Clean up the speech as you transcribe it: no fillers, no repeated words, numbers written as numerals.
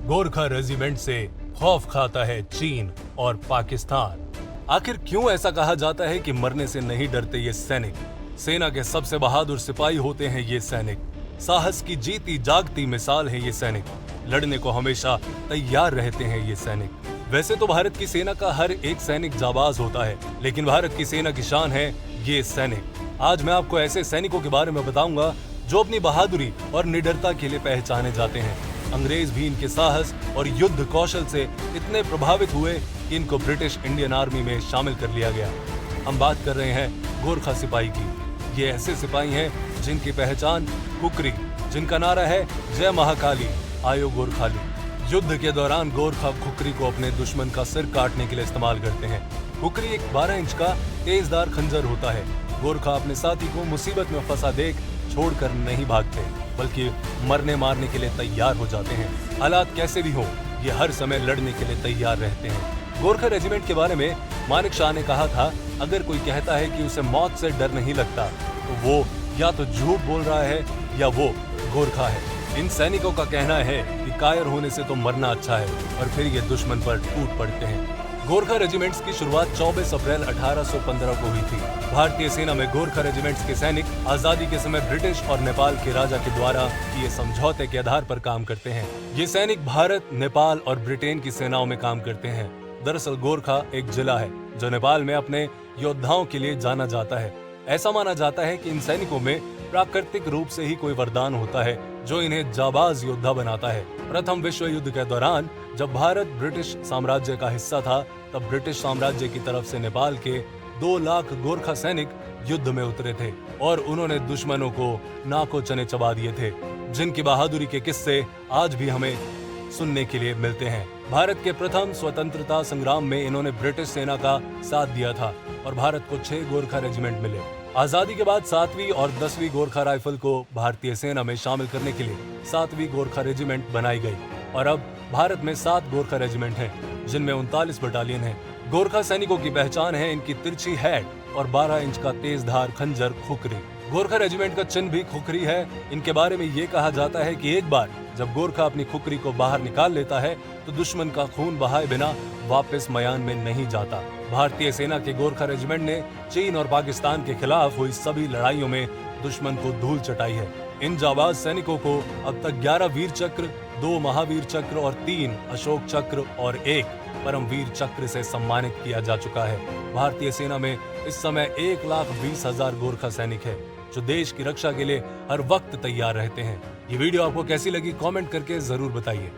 Gorkha regiment से खौफ खाता है चीन और पाकिस्तान। आखिर क्यों ऐसा कहा जाता है कि मरने से नहीं डरते ये सैनिक? सेना के सबसे बहादुर सिपाही होते हैं ये सैनिक। साहस की जीती जागती मिसाल है ये सैनिक। लड़ने को हमेशा तैयार रहते हैं ये सैनिक। वैसे तो भारत की सेना का हर एक सैनिक जाबाज होता है, लेकिन भारत की सेना की शान है ये सैनिक। आज मैं आपको ऐसे सैनिकों के बारे में बताऊंगा जो अपनी बहादुरी और निडरता के लिए पहचाने जाते हैं। अंग्रेज भी इनके साहस और युद्ध कौशल से इतने प्रभावित हुए कि इनको ब्रिटिश इंडियन आर्मी में शामिल कर लिया गया। हम बात कर रहे हैं गोरखा सिपाही की। ये ऐसे सिपाही हैं जिनकी पहचान कुकरी, जिनका नारा है जय महाकाली आयो गोरखाली। युद्ध के दौरान गोरखा खुकरी को अपने दुश्मन का सिर काटने के लिए इस्तेमाल करते हैं। खुकरी एक 12 इंच का तेजदार खंजर होता है। गोरखा अपने साथी को मुसीबत में फंसा देख छोड़कर नहीं भागते, बल्कि मरने मारने के लिए तैयार हो जाते हैं। हालात कैसे भी हो, ये हर समय लड़ने के लिए तैयार रहते हैं। गोरखा रेजिमेंट के बारे में मानेक शॉ ने कहा था, अगर कोई कहता है कि उसे मौत से डर नहीं लगता तो वो या तो झूठ बोल रहा है या वो गोरखा है। इन सैनिकों का कहना है कि कायर होने से तो मरना अच्छा है, और फिर ये दुश्मन पर टूट पड़ते हैं। गोरखा रेजिमेंट्स की शुरुआत 24 अप्रैल 1815 को हुई थी। भारतीय सेना में गोरखा रेजिमेंट्स के सैनिक आजादी के समय ब्रिटिश और नेपाल के राजा के द्वारा किए समझौते के आधार पर काम करते हैं। ये सैनिक भारत, नेपाल और ब्रिटेन की सेनाओं में काम करते हैं। दरअसल गोरखा एक जिला है जो नेपाल में अपने योद्धाओं के लिए जाना जाता है। ऐसा माना जाता है कि इन सैनिकों में प्राकृतिक रूप से ही कोई वरदान होता है जो इन्हें जाबाज योद्धा बनाता है। प्रथम विश्व युद्ध के दौरान जब भारत ब्रिटिश साम्राज्य का हिस्सा था, तब ब्रिटिश साम्राज्य की तरफ से नेपाल के 2 लाख गोरखा सैनिक युद्ध में उतरे थे और उन्होंने दुश्मनों को नाको चने चबा दिए थे, जिनकी बहादुरी के किस्से आज भी हमें सुनने के लिए मिलते हैं। भारत के प्रथम स्वतंत्रता संग्राम में इन्होंने ब्रिटिश सेना का साथ दिया था और भारत को 6 गोरखा रेजिमेंट मिले। आजादी के बाद 7वीं और 10वीं गोरखा राइफल को भारतीय सेना में शामिल करने के लिए 7वीं गोरखा रेजिमेंट बनाई गई और अब भारत में 7 गोरखा रेजिमेंट हैं, जिनमें 39 बटालियन हैं। गोरखा सैनिकों की पहचान है इनकी तिरछी हैट और 12 इंच का तेजधार खंजर खुकरी। गोरखा रेजिमेंट का चिन्ह भी खुकरी है। इनके बारे में ये कहा जाता है कि एक बार जब गोरखा अपनी खुकरी को बाहर निकाल लेता है तो दुश्मन का खून बहाए बिना वापस मैदान में नहीं जाता। भारतीय सेना के गोरखा रेजिमेंट ने चीन और पाकिस्तान के खिलाफ हुई सभी लड़ाइयों में दुश्मन को धूल चटाई है। इन जाबाज सैनिकों को अब तक 11 वीर चक्र, 2 महावीर चक्र और 3 अशोक चक्र और 1 परमवीर चक्र से सम्मानित किया जा चुका है। भारतीय सेना में इस समय 1,20,000 गोरखा सैनिक है जो देश की रक्षा के लिए हर वक्त तैयार रहते हैं। ये वीडियो आपको कैसी लगी कमेंट करके जरूर बताइए।